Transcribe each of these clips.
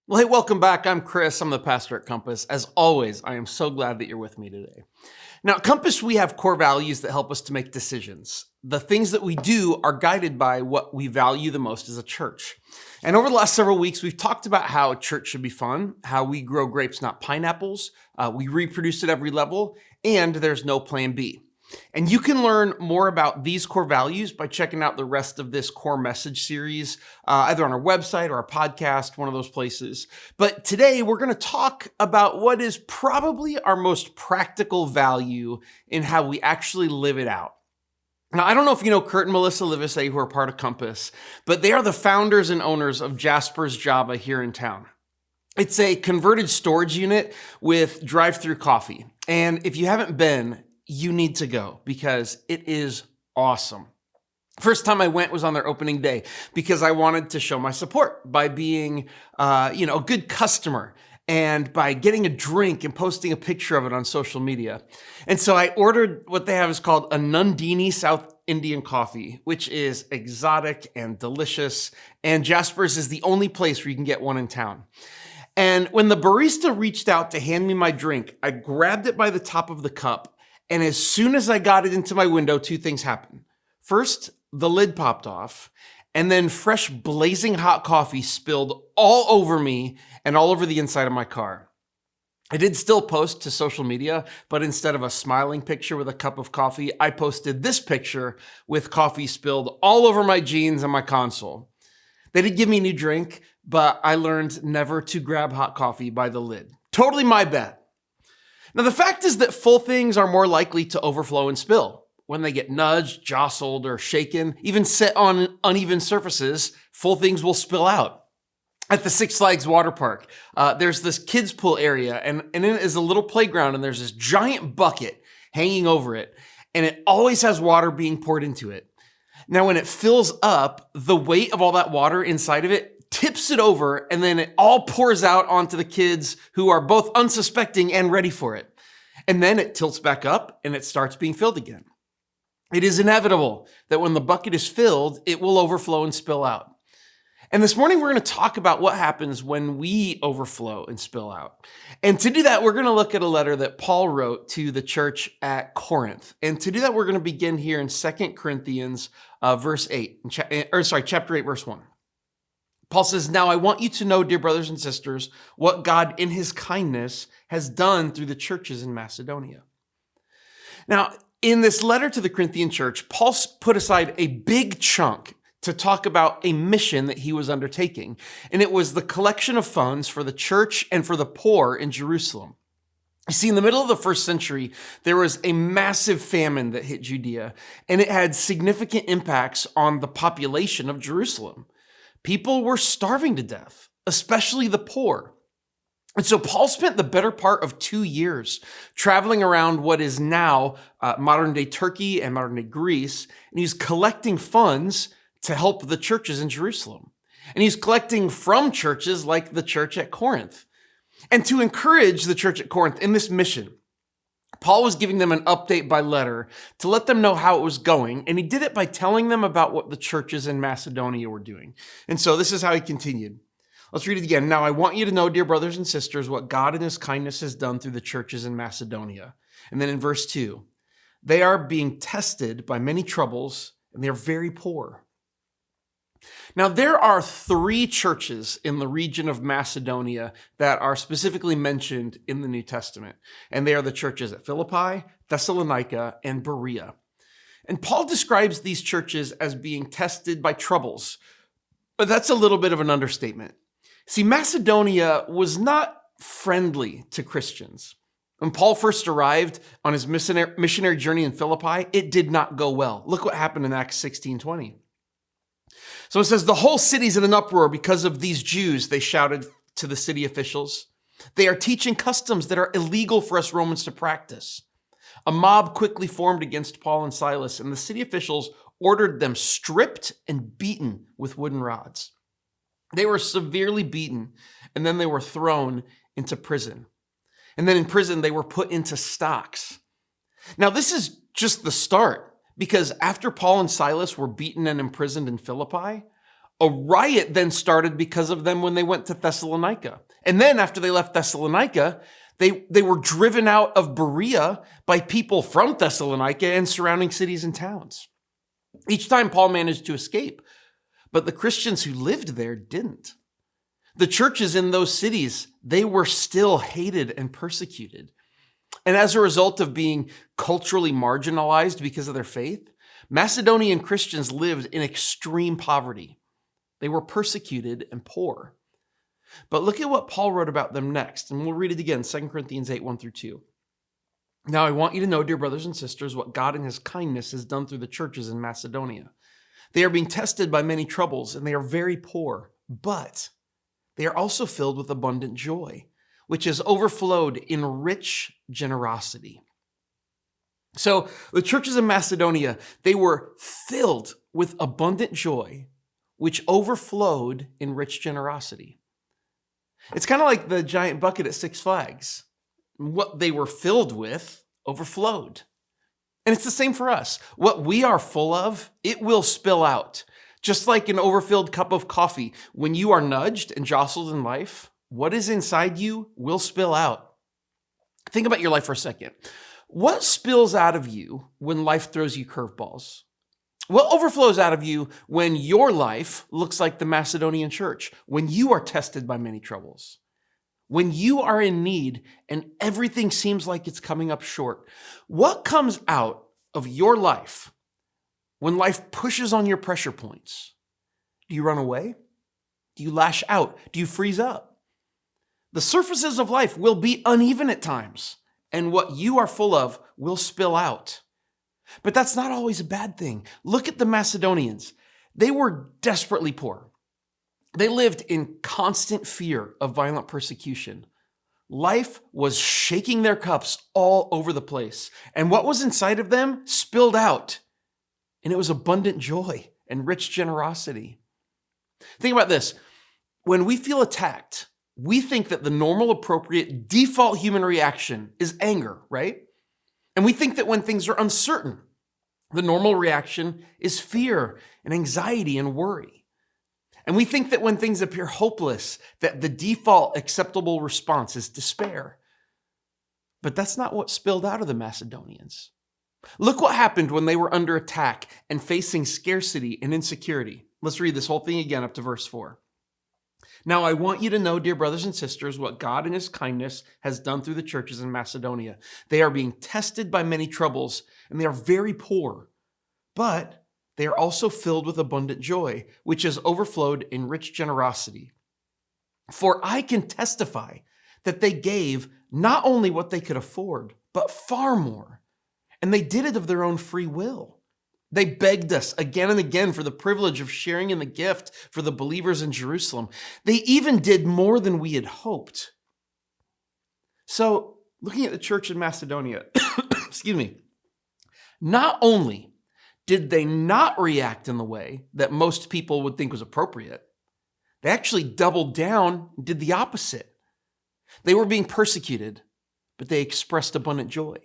Well, hey, welcome back. I'm Chris. I'm the pastor at Compass. As always, I am so glad that you're with me today. Now, at Compass, we have core values that help us to make decisions. The things that we do are guided by what we value the most as a church. And over the last several weeks, we've talked about how church should be fun, how we grow grapes, not pineapples, we reproduce at every level, and there's no plan B. And you can learn more about these core values by checking out the rest of this core message series, either on our website or our podcast, one of those places. But today we're going to talk about what is probably our most practical value in how we actually live it out. Now, I don't know if you know Kurt and Melissa Livesey, who are part of Compass, but they are the founders and owners of Jasper's Java here in town. It's a converted storage unit with drive-through coffee. And if you haven't been, you need to go because it is awesome. First time I went was on their opening day because I wanted to show my support by being, a good customer and by getting a drink and posting a picture of it on social media. And so I ordered what they have is called a Nandini South Indian coffee, which is exotic and delicious. And Jasper's is the only place where you can get one in town. And when the barista reached out to hand me my drink, I grabbed it by the top of the cup. And as soon as I got it into my window, two things happened. First, the lid popped off, and then fresh blazing hot coffee spilled all over me and all over the inside of my car. I did still post to social media, but instead of a smiling picture with a cup of coffee, I posted this picture with coffee spilled all over my jeans and my console. They did give me a new drink, but I learned never to grab hot coffee by the lid. Totally my bad. Now, the fact is that full things are more likely to overflow and spill. When they get nudged, jostled, or shaken, even set on uneven surfaces, full things will spill out. At the Six Flags water park, there's this kids pool area, and in it is a little playground, and there's this giant bucket hanging over it, and it always has water being poured into it. Now, when it fills up, the weight of all that water inside of it tips it over, and then it all pours out onto the kids who are both unsuspecting and ready for it. And then it tilts back up and it starts being filled again. It is inevitable that when the bucket is filled, it will overflow and spill out. And this morning, we're going to talk about what happens when we overflow and spill out. And to do that, we're going to look at a letter that Paul wrote to the church at Corinth. And to do that, we're going to begin here in 2 Corinthians chapter 8, verse 1. Paul says, "Now I want you to know, dear brothers and sisters, what God in his kindness has done through the churches in Macedonia." Now, in this letter to the Corinthian church, Paul put aside a big chunk to talk about a mission that he was undertaking. And it was the collection of funds for the church and for the poor in Jerusalem. You see, in the middle of the first century, there was a massive famine that hit Judea, and it had significant impacts on the population of Jerusalem. People were starving to death, especially the poor. And so Paul spent the better part of 2 years traveling around what is now modern-day Turkey and modern-day Greece, and he's collecting funds to help the churches in Jerusalem. And he's collecting from churches like the church at Corinth. And to encourage the church at Corinth in this mission, Paul was giving them an update by letter to let them know how it was going, and he did it by telling them about what the churches in Macedonia were doing. And so this is how he continued. Let's read it again. "Now I want you to know, dear brothers and sisters, what God in his kindness has done through the churches in Macedonia." And then in verse 2, "They are being tested by many troubles, and they're very poor." Now, there are 3 churches in the region of Macedonia that are specifically mentioned in the New Testament, and they are the churches at Philippi, Thessalonica, and Berea. And Paul describes these churches as being tested by troubles, but that's a little bit of an understatement. See, Macedonia was not friendly to Christians. When Paul first arrived on his missionary journey in Philippi, it did not go well. Look what happened in Acts 16:20. So it says, "The whole city's in an uproar because of these Jews," they shouted to the city officials. "They are teaching customs that are illegal for us Romans to practice." A mob quickly formed against Paul and Silas, and the city officials ordered them stripped and beaten with wooden rods. They were severely beaten, and then they were thrown into prison. And then in prison, they were put into stocks. Now, this is just the start. Because after Paul and Silas were beaten and imprisoned in Philippi, A riot then started because of them when they went to Thessalonica. And then after they left Thessalonica, they were driven out of Berea by people from Thessalonica and surrounding cities and towns. Each time Paul managed to escape, but the Christians who lived there didn't. The churches in those cities, they were still hated and persecuted. And as a result of being culturally marginalized because of their faith, Macedonian Christians lived in extreme poverty. They were persecuted and poor. But look at what Paul wrote about them next, and we'll read it again, 2 Corinthians 8, 1-2. Now I want you to know, dear brothers and sisters, what God in his kindness has done through the churches in Macedonia. They are being tested by many troubles, and they are very poor, but they are also filled with abundant joy, which has overflowed in rich generosity. So the churches in Macedonia, they were filled with abundant joy, which overflowed in rich generosity. It's kind of like the giant bucket at Six Flags. What they were filled with overflowed. And it's the same for us. What we are full of, it will spill out. Just like an overfilled cup of coffee, when you are nudged and jostled in life, what is inside you will spill out. Think about your life for a second. What spills out of you when life throws you curveballs? What overflows out of you when your life looks like the Macedonian church, when you are tested by many troubles, when you are in need and everything seems like it's coming up short? What comes out of your life when life pushes on your pressure points? Do you run away? Do you lash out? Do you freeze up? The surfaces of life will be uneven at times, and what you are full of will spill out. But that's not always a bad thing. Look at the Macedonians. They were desperately poor. They lived in constant fear of violent persecution. Life was shaking their cups all over the place, and what was inside of them spilled out, and it was abundant joy and rich generosity. Think about this. When we feel attacked, we think that the normal, appropriate, default human reaction is anger, right? And we think that when things are uncertain, the normal reaction is fear and anxiety and worry. And we think that when things appear hopeless, that the default acceptable response is despair. But that's not what spilled out of the Macedonians. Look what happened when they were under attack and facing scarcity and insecurity. Let's read this whole thing again up to verse 4. Now, I want you to know, dear brothers and sisters, what God in his kindness has done through the churches in Macedonia. They are being tested by many troubles, and they are very poor, but they are also filled with abundant joy, which has overflowed in rich generosity. For I can testify that they gave not only what they could afford, but far more, and they did it of their own free will. They begged us again and again for the privilege of sharing in the gift for the believers in Jerusalem. They even did more than we had hoped. So, looking at the church in Macedonia, excuse me, not only did they not react in the way that most people would think was appropriate, they actually doubled down and did the opposite. They were being persecuted, but they expressed abundant joy.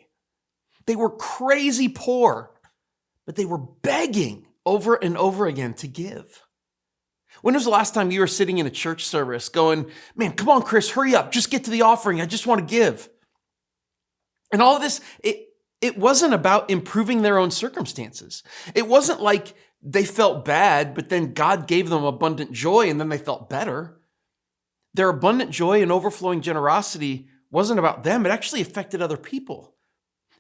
They were crazy poor, but they were begging over and over again to give. When was the last time you were sitting in a church service going, man, come on, Chris, hurry up, just get to the offering. I just want to give. And all of this, it wasn't about improving their own circumstances. It wasn't like they felt bad, but then God gave them abundant joy and then they felt better. Their abundant joy and overflowing generosity wasn't about them. It actually affected other people.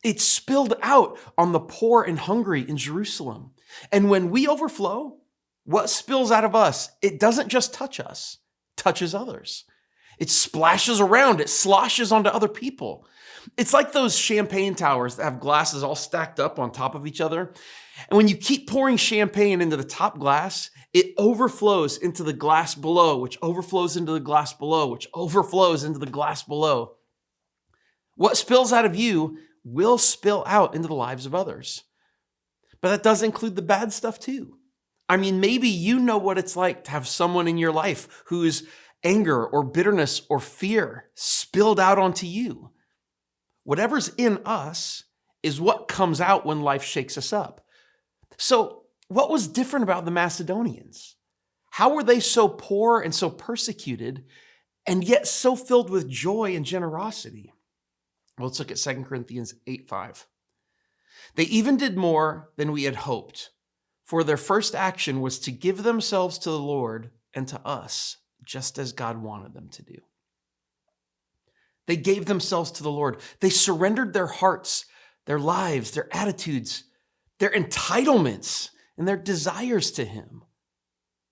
It spilled out on the poor and hungry in Jerusalem. And when we overflow, what spills out of us, it doesn't just touch us, it touches others. It splashes around, it sloshes onto other people. It's like those champagne towers that have glasses all stacked up on top of each other. And when you keep pouring champagne into the top glass, it overflows into the glass below, which overflows into the glass below, which overflows into the glass below. What spills out of you will spill out into the lives of others. But that does include the bad stuff too. I mean, maybe you know what it's like to have someone in your life whose anger or bitterness or fear spilled out onto you. Whatever's in us is what comes out when life shakes us up. So what was different about the Macedonians? How were they so poor and so persecuted and yet so filled with joy and generosity? Well, let's look at 2 Corinthians 8:5. They even did more than we had hoped, for their first action was to give themselves to the Lord and to us, just as God wanted them to do. They gave themselves to the Lord. They surrendered their hearts, their lives, their attitudes, their entitlements, and their desires to Him.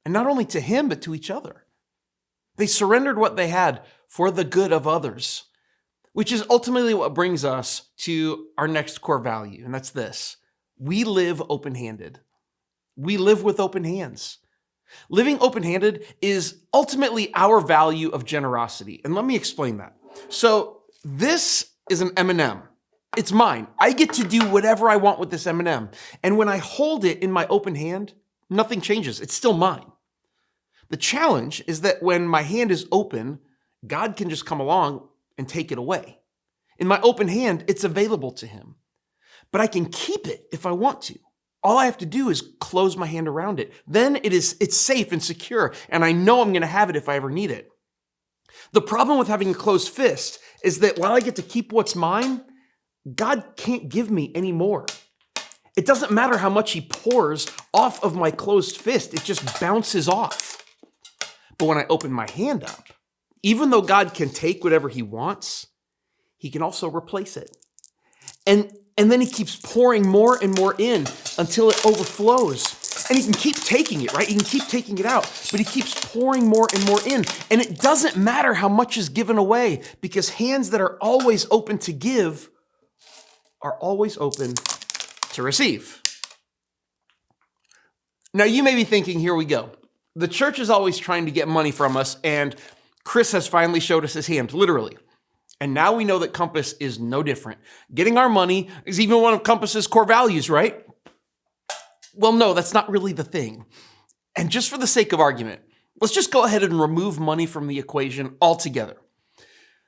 And not only to Him, but to each other. They surrendered what they had for the good of others, which is ultimately what brings us to our next core value, and that's this. We live open-handed. We live with open hands. Living open-handed is ultimately our value of generosity, and let me explain that. So this is an M&M. It's mine. I get to do whatever I want with this M&M, and when I hold it in my open hand, nothing changes. It's still mine. The challenge is that when my hand is open, God can just come along and take it away. In my open hand, it's available to Him. But I can keep it if I want to. All I have to do is close my hand around it. Then it's safe and secure, and I know I'm going to have it if I ever need it. The problem with having a closed fist is that while I get to keep what's mine, God can't give me any more. It doesn't matter how much He pours off of my closed fist, it just bounces off. But when I open my hand up, even though God can take whatever He wants, He can also replace it. And then He keeps pouring more and more in until it overflows. And He can keep taking it, right? He can keep taking it out, but He keeps pouring more and more in. And it doesn't matter how much is given away, because hands that are always open to give are always open to receive. Now you may be thinking, here we go. The church is always trying to get money from us, and Chris has finally showed us his hand, literally. And now we know that Compass is no different. Getting our money is even one of Compass's core values, right? Well, no, that's not really the thing. And just for the sake of argument, let's just go ahead and remove money from the equation altogether.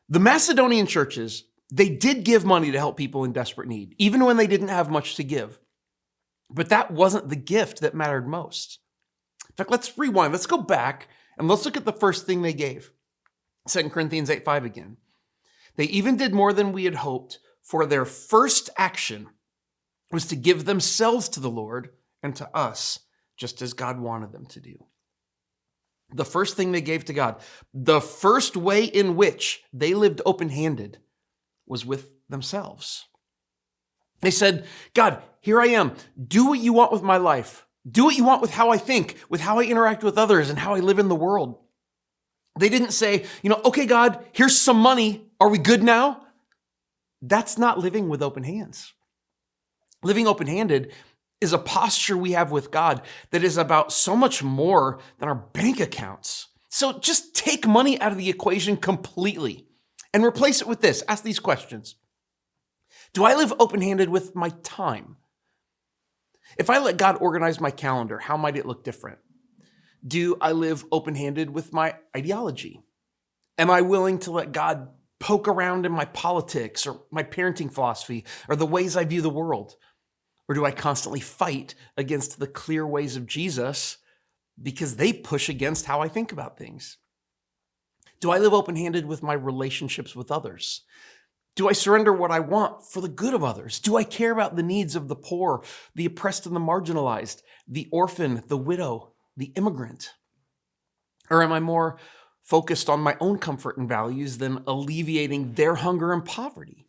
The Macedonian churches, they did give money to help people in desperate need, even when they didn't have much to give. But that wasn't the gift that mattered most. In fact, let's rewind. Let's go back and let's look at the first thing they gave. 2 Corinthians 8:5 again. They even did more than we had hoped, for their first action was to give themselves to the Lord and to us, just as God wanted them to do. The first thing they gave to God, the first way in which they lived open-handed was with themselves. They said, God, here I am. Do what you want with my life. Do what you want with how I think, with how I interact with others, and how I live in the world. They didn't say, okay, God, here's some money. Are we good now? That's not living with open hands. Living open-handed is a posture we have with God that is about so much more than our bank accounts. So just take money out of the equation completely and replace it with this. Ask these questions. Do I live open-handed with my time? If I let God organize my calendar, how might it look different? Do I live open-handed with my ideology? Am I willing to let God poke around in my politics or my parenting philosophy or the ways I view the world? Or do I constantly fight against the clear ways of Jesus because they push against how I think about things? Do I live open-handed with my relationships with others? Do I surrender what I want for the good of others? Do I care about the needs of the poor, the oppressed and the marginalized, the orphan, the widow, the immigrant? Or am I more focused on my own comfort and values than alleviating their hunger and poverty?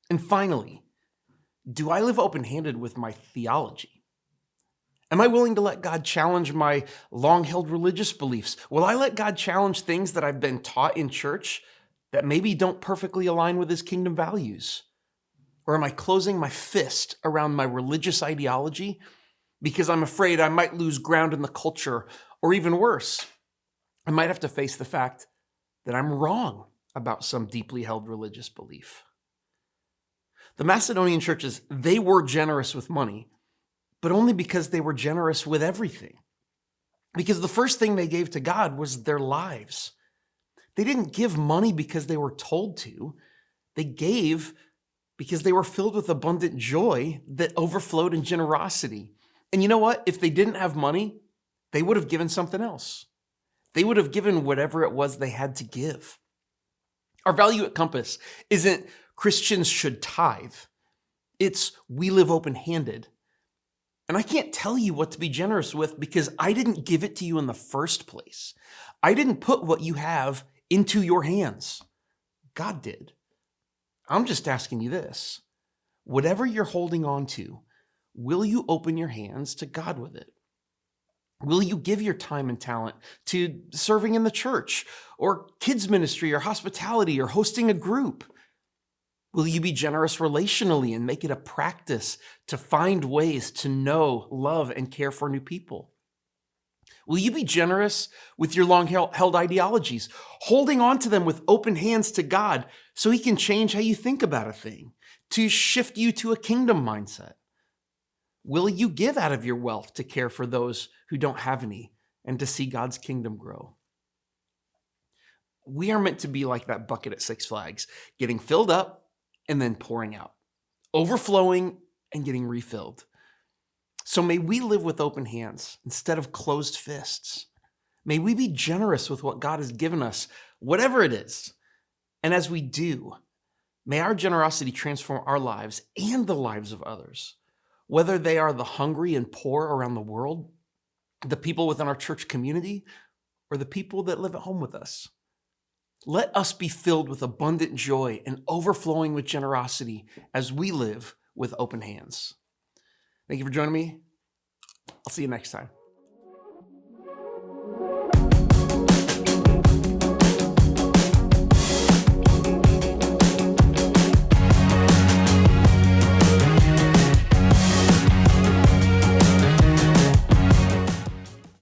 And finally, do I live open-handed with my theology? Am I willing to let God challenge my long-held religious beliefs? Will I let God challenge things that I've been taught in church that maybe don't perfectly align with His kingdom values? Or am I closing my fist around my religious ideology because I'm afraid I might lose ground in the culture, or even worse, I might have to face the fact that I'm wrong about some deeply held religious belief? The Macedonian churches, they were generous with money, but only because they were generous with everything. Because the first thing they gave to God was their lives. They didn't give money because they were told to. They gave because they were filled with abundant joy that overflowed in generosity. And you know what? If they didn't have money, they would have given something else. They would have given whatever it was they had to give. Our value at Compass isn't Christians should tithe. It's we live open-handed. And I can't tell you what to be generous with because I didn't give it to you in the first place. I didn't put what you have into your hands. God did. I'm just asking you this. Whatever you're holding on to, will you open your hands to God with it? Will you give your time and talent to serving in the church or kids ministry or hospitality or hosting a group? Will you be generous relationally and make it a practice to find ways to know, love, and care for new people? Will you be generous with your long-held ideologies, holding on to them with open hands to God so he can change how you think about a thing, to shift you to a kingdom mindset? Will you give out of your wealth to care for those who don't have any and to see God's kingdom grow? We are meant to be like that bucket at Six Flags, getting filled up and then pouring out, overflowing and getting refilled. So may we live with open hands instead of closed fists. May we be generous with what God has given us, whatever it is. And as we do, may our generosity transform our lives and the lives of others, whether they are the hungry and poor around the world, the people within our church community, or the people that live at home with us. Let us be filled with abundant joy and overflowing with generosity as we live with open hands. Thank you for joining me. I'll see you next time.